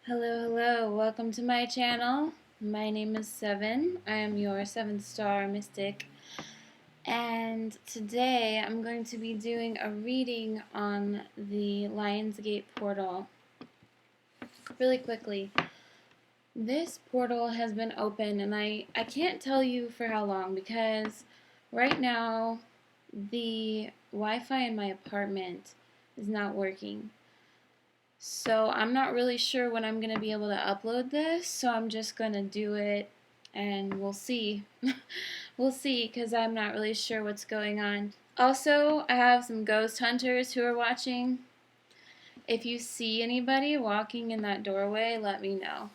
Hello. Welcome to my channel. My name is Seven. I am your 7th star mystic. And today I'm going to be doing a reading on the Lionsgate portal. Really quickly, this portal has been open, and I can't tell you for how long because right now the Wi-Fi in my apartment is not working. So I'm not really sure when I'm going to be able to upload this, so I'm just going to do it and we'll see. We'll see, because I'm not really sure what's going on. Also, I have some ghost hunters who are watching. If you see anybody walking in that doorway, let me know.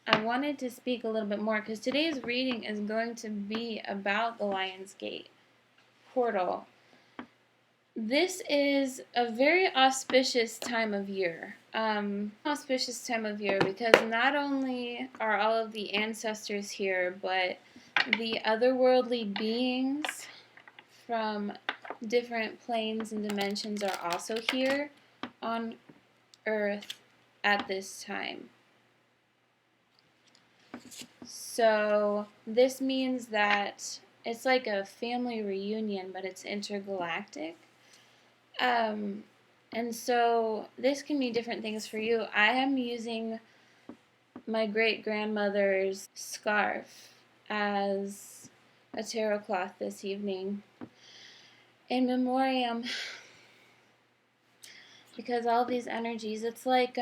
I wanted to speak a little bit more because today's reading is going to be about the Lionsgate portal. This is a very auspicious time of year. Auspicious time of year because not only are all of the ancestors here, but the otherworldly beings from different planes and dimensions are also here on Earth at this time. So this means that it's like a family reunion, but it's intergalactic. And so this can mean different things for you. I am using my great-grandmother's scarf as a tarot cloth this evening in memoriam, because all these energies, it's like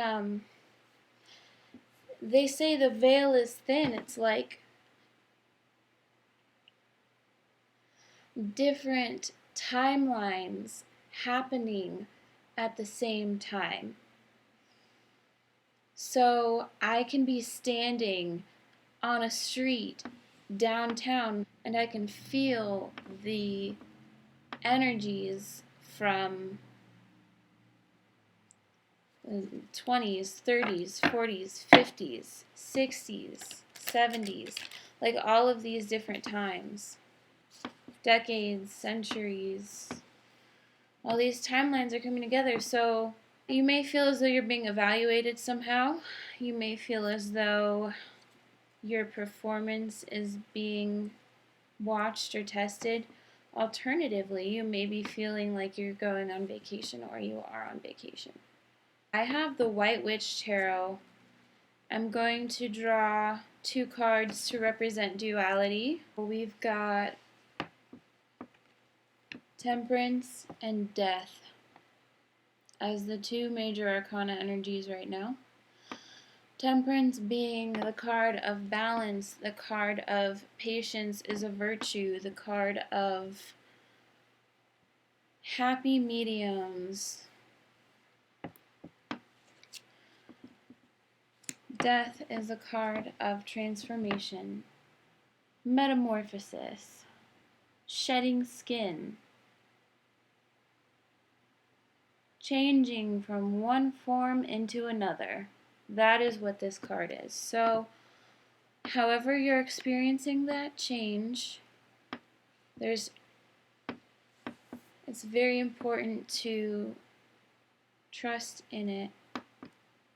they say the veil is thin. It's like different timelines happening at the same time. So I can be standing on a street downtown and I can feel the energies from 20s, 30s, 40s, 50s, 60s, 70s, like all of these different times, decades, centuries, all these timelines are coming together. So you may feel as though you're being evaluated somehow. You may feel as though your performance is being watched or tested. Alternatively, you may be feeling like you're going on vacation or you are on vacation. I have the White Witch Tarot. I'm going to draw 2 cards to represent duality. We've got Temperance and Death as the 2 major arcana energies right now. Temperance being the card of balance, the card of patience is a virtue, the card of happy mediums. Death is a card of transformation, metamorphosis, shedding skin, changing from one form into another. That is what this card is. So, however you're experiencing that change, it's very important to trust in it,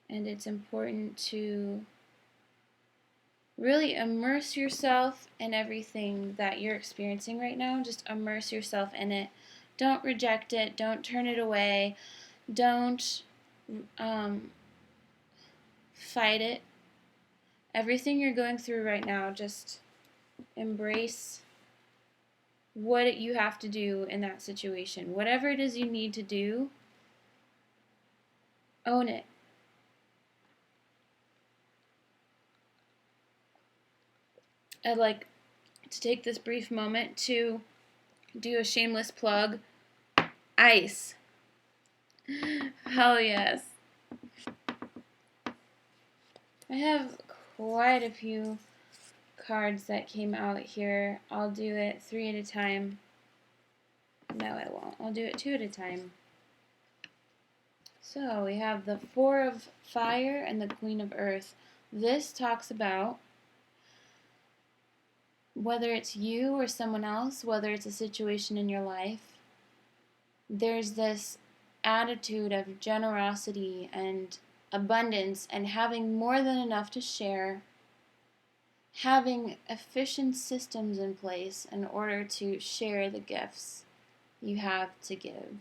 and it's important to really immerse yourself in everything that you're experiencing right now. Just immerse yourself in it. Don't reject it. Don't turn it away. Don't fight it. Everything you're going through right now, just embrace what you have to do in that situation. Whatever it is you need to do, own it. I'd like to take this brief moment to do a shameless plug. Ice. Hell yes. I have quite a few cards that came out here. I'll do it 3 at a time. No, I won't. I'll do it 2 at a time. So we have the 4 of Fire and the Queen of Earth. This talks about whether it's you or someone else, whether it's a situation in your life, there's this attitude of generosity and abundance and having more than enough to share, having efficient systems in place in order to share the gifts you have to give.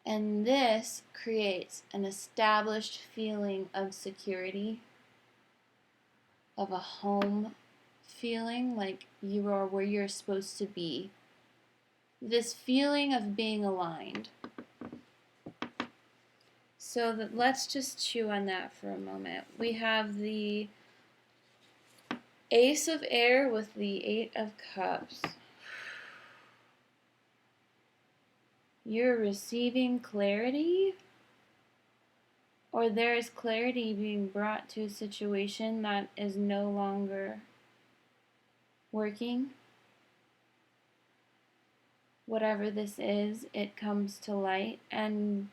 And this creates an established feeling of security, of a home feeling, like you are where you're supposed to be. This feeling of being aligned. So let's just chew on that for a moment. We have the Ace of Air with the Eight of Cups. You're receiving clarity, or there is clarity being brought to a situation that is no longer working. Whatever this is, it comes to light and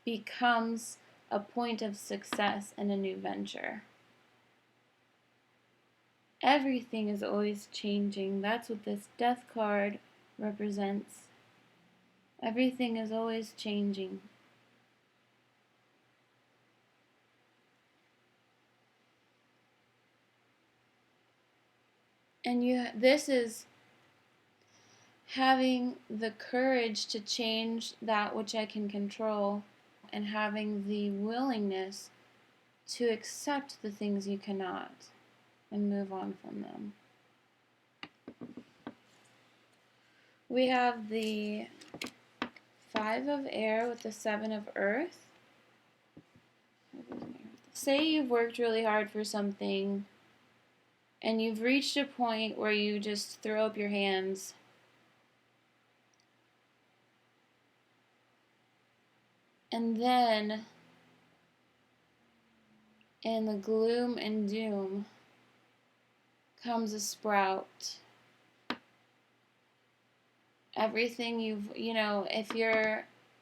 becomes a point of success in a new venture. Everything is always changing. That's what this Death card represents. Everything is always changing. And this is having the courage to change that which I can control, and having the willingness to accept the things you cannot and move on from them. We have the Five of Air with the Seven of Earth. Say you've worked really hard for something and you've reached a point where you just throw up your hands. And then, in the gloom and doom, comes a sprout. Everything if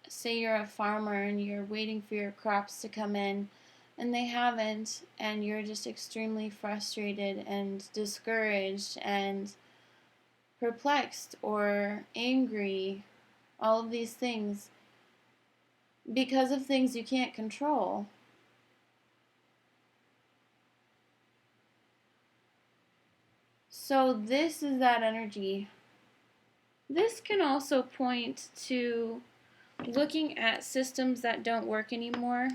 say you're a farmer and you're waiting for your crops to come in and they haven't, and you're just extremely frustrated and discouraged and perplexed or angry, all of these things, because of things you can't control. So this is that energy. This can also point to looking at systems that don't work anymore.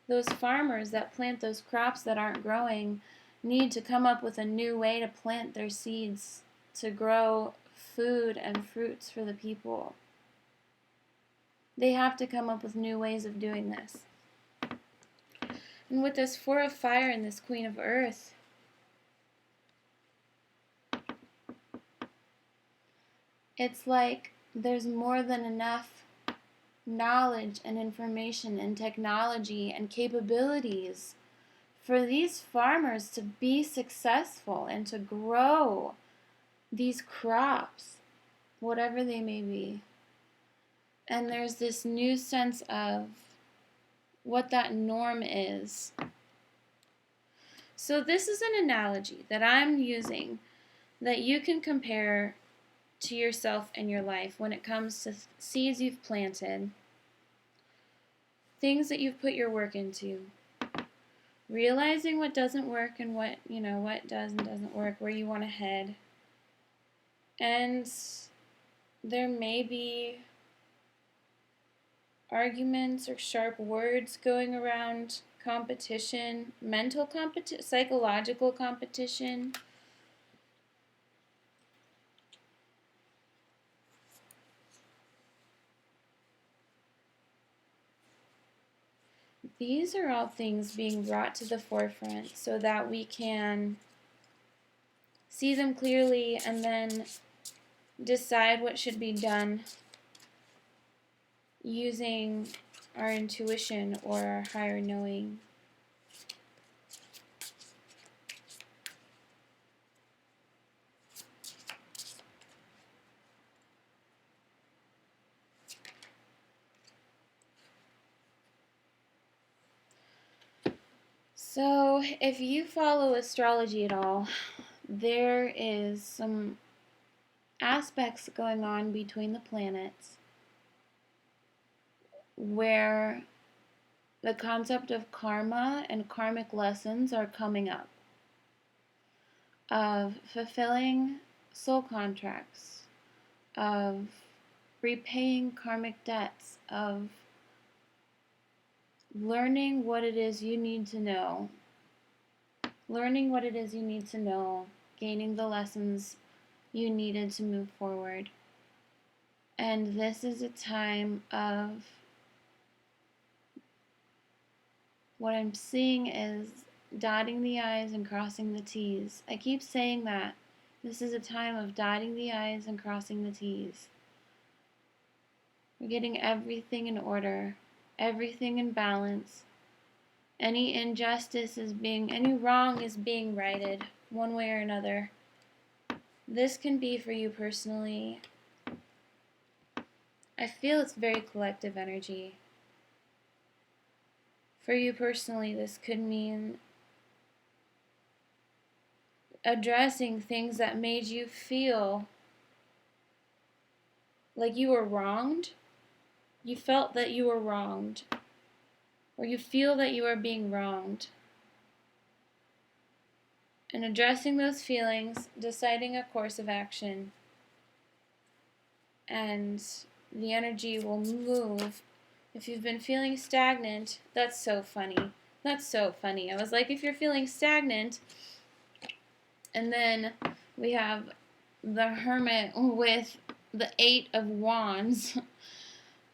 Those farmers that plant those crops that aren't growing need to come up with a new way to plant their seeds to grow food and fruits for the people. They have to come up with new ways of doing this. And with this Four of Fire and this Queen of Earth, it's like there's more than enough knowledge and information and technology and capabilities for these farmers to be successful and to grow these crops, whatever they may be. And there's this new sense of what that norm is. So this is an analogy that I'm using that you can compare to yourself and your life when it comes to seeds you've planted, things that you've put your work into, realizing what doesn't work and what does and doesn't work, where you want to head. And there may be arguments or sharp words going around, competition, mental competition, psychological competition. These are all things being brought to the forefront so that we can see them clearly and then decide what should be done using our intuition or our higher knowing. So, if you follow astrology at all, there is some aspects going on between the planets where the concept of karma and karmic lessons are coming up, of fulfilling soul contracts, of repaying karmic debts, of learning what it is you need to know, gaining the lessons you needed to move forward. And this is a time of, what I'm seeing is dotting the I's and crossing the T's. I keep saying that. This is a time of dotting the I's and crossing the T's. We're getting everything in order, everything in balance. Any any wrong is being righted, one way or another. This can be for you personally. I feel it's very collective energy. For you personally, this could mean addressing things that made you feel like you were wronged. You felt that you were wronged, or you feel that you are being wronged. And addressing those feelings, deciding a course of action, and the energy will move. If you've been feeling stagnant, that's so funny. That's so funny. I was like, if you're feeling stagnant, and then we have the Hermit with the 8 of Wands.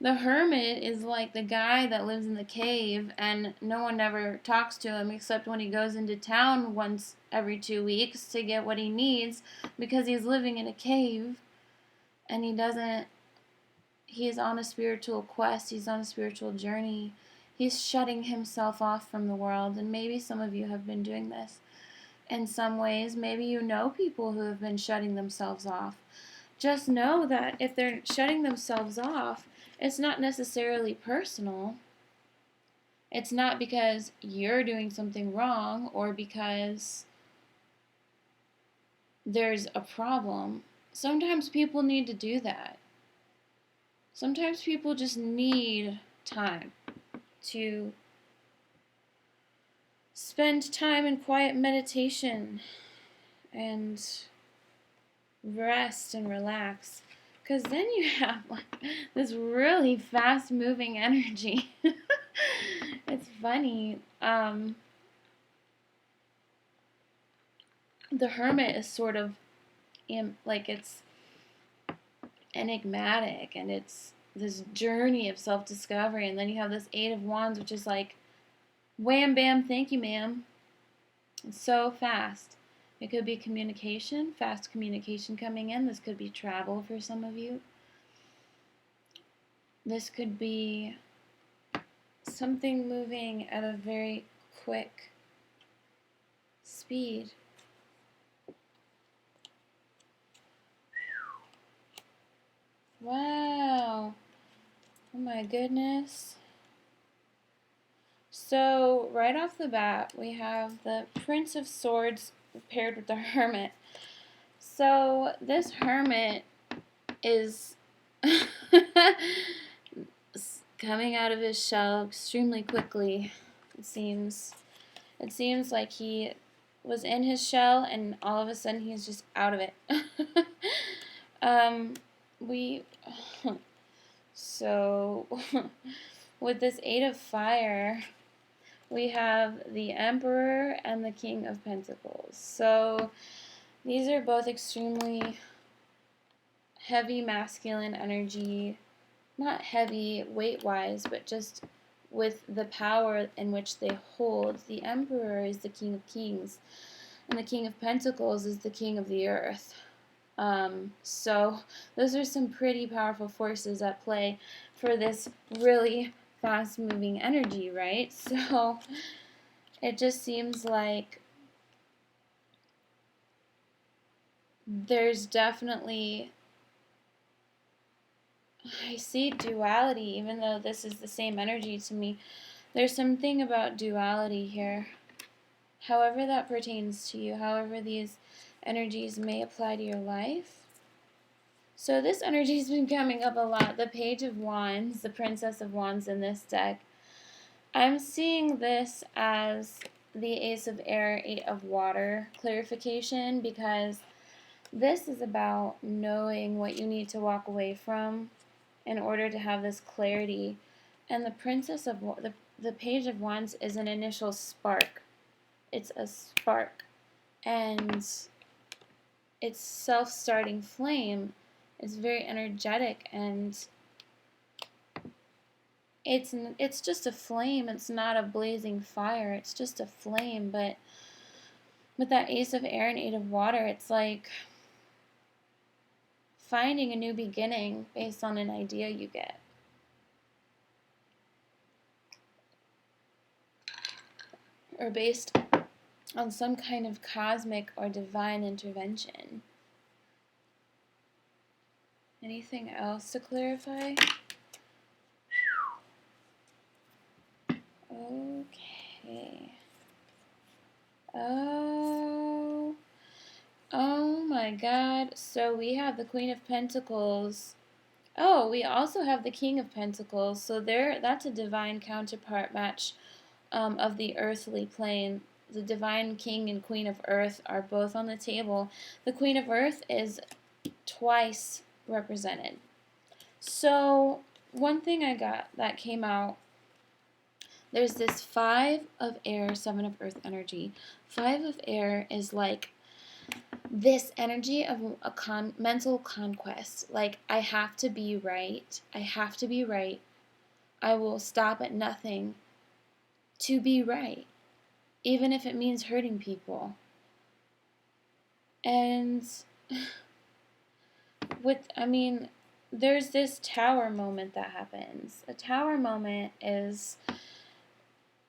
The Hermit is like the guy that lives in the cave and no one ever talks to him except when he goes into town once every 2 weeks to get what he needs, because he's living in a cave and he's on a spiritual quest, he's on a spiritual journey. He's shutting himself off from the world, and maybe some of you have been doing this in some ways. Maybe you know people who have been shutting themselves off. Just know that if they're shutting themselves off, it's not necessarily personal. It's not because you're doing something wrong or because there's a problem. Sometimes people need to do that. Sometimes people just need time to spend time in quiet meditation and rest and relax. Because then you have like this really fast moving energy. It's funny. The Hermit is sort of like, it's enigmatic and it's this journey of self-discovery, and then you have this 8 of Wands, which is like wham bam, thank you ma'am. It's so fast. It could be communication, fast communication coming in. This could be travel for some of you. This could be something moving at a very quick speed. Wow. Oh my goodness. So right off the bat, we have the Prince of Swords paired with the Hermit. So this Hermit is coming out of his shell extremely quickly. It seems like he was in his shell and all of a sudden he's just out of it. So with this 8 of Fire, we have the Emperor and the King of Pentacles. So these are both extremely heavy masculine energy. Not heavy weight-wise, but just with the power in which they hold. The Emperor is the King of Kings, and the King of Pentacles is the King of the Earth. So those are some pretty powerful forces at play for this really fast-moving energy, right? So it just seems like there's definitely, I see duality, even though this is the same energy to me. There's something about duality here. However that pertains to you, however these energies may apply to your life, So this energy has been coming up a lot. The Page of Wands, the Princess of Wands in this deck. I'm seeing this as the Ace of Air, Eight of Water clarification, because this is about knowing what you need to walk away from in order to have this clarity. And the Page of Wands is an initial spark. It's a spark, and it's self-starting flame. It's very energetic, and it's just a flame. It's not a blazing fire. It's just a flame. But with that Ace of Air and Eight of Water, it's like finding a new beginning based on an idea you get. Or based on some kind of cosmic or divine intervention. Anything else to clarify? Okay. Oh my God. So we have the Queen of Pentacles. Oh, we also have the King of Pentacles. So that's a divine counterpart match of the earthly plane. The divine King and Queen of Earth are both on the table. The Queen of Earth is twice represented. So one thing I got that came out, there's this Five of Air, Seven of Earth energy. Five of Air is like this energy of a mental conquest. Like, I have to be right. I have to be right. I will stop at nothing to be right, even if it means hurting people. And there's this tower moment that happens. A tower moment is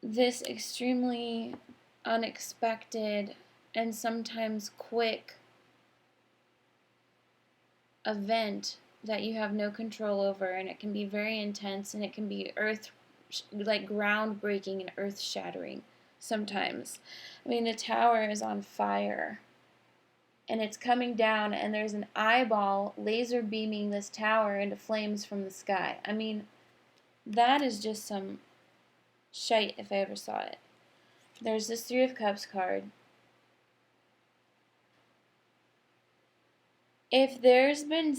this extremely unexpected and sometimes quick event that you have no control over, and it can be very intense, and it can be groundbreaking and earth shattering sometimes. The tower is on fire and it's coming down, and there's an eyeball laser beaming this tower into flames from the sky. That is just some shite if I ever saw it. There's this Three of Cups card. If there's been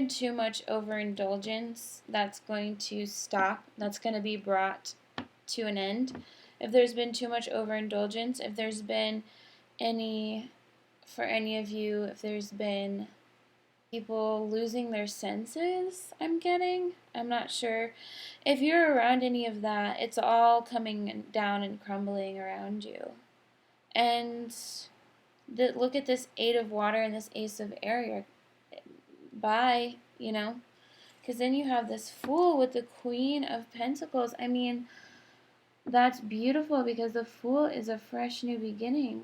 too much overindulgence, that's going to stop. That's going to be brought to an end. If there's been too much overindulgence, if there's been for any of you, if there's been people losing their senses, I'm not sure. If you're around any of that, it's all coming down and crumbling around you. And look at this Eight of Water and this Ace of Air. Bye, because then you have this Fool with the Queen of Pentacles. That's beautiful, because the Fool is a fresh new beginning.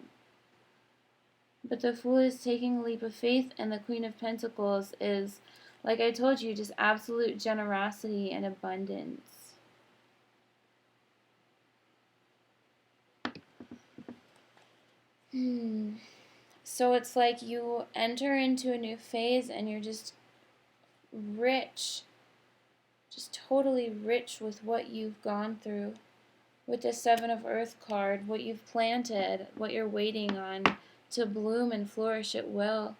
But the Fool is taking a leap of faith, and the Queen of Pentacles is, like I told you, just absolute generosity and abundance. So it's like you enter into a new phase and you're just rich, just totally rich with what you've gone through. With the Seven of Earth card, what you've planted, what you're waiting on to bloom and flourish at will.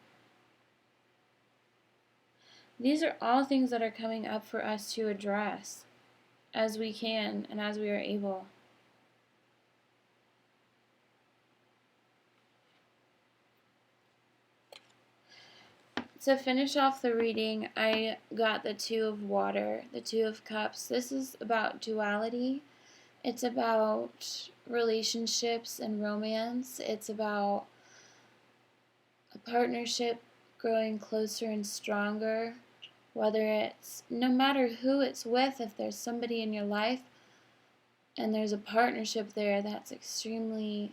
These are all things that are coming up for us to address as we can and as we are able. To finish off the reading, I got the Two of Water, the Two of Cups. This is about duality. It's about relationships and romance. It's about a partnership growing closer and stronger. Whether it's, no matter who it's with, if there's somebody in your life and there's a partnership there that's extremely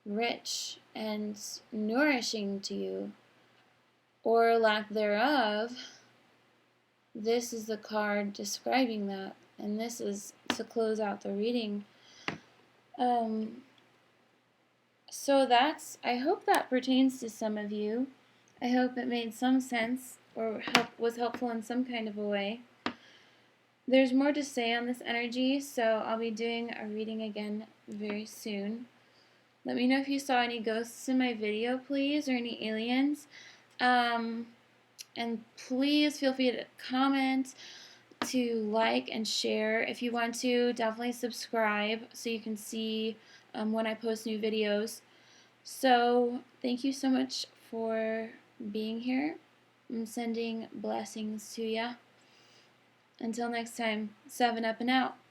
rich and nourishing to you, or lack thereof, this is the card describing that. And this is to close out the reading. So I hope that pertains to some of you. I hope it made some sense or was helpful in some kind of a way. There's more to say on this energy, so I'll be doing a reading again very soon. Let me know if you saw any ghosts in my video, please, or any aliens. And please feel free to comment, to like and share. If you want to, definitely subscribe so you can see when I post new videos. So thank you so much for being here. I'm sending blessings to ya. Until next time, 7 up and out.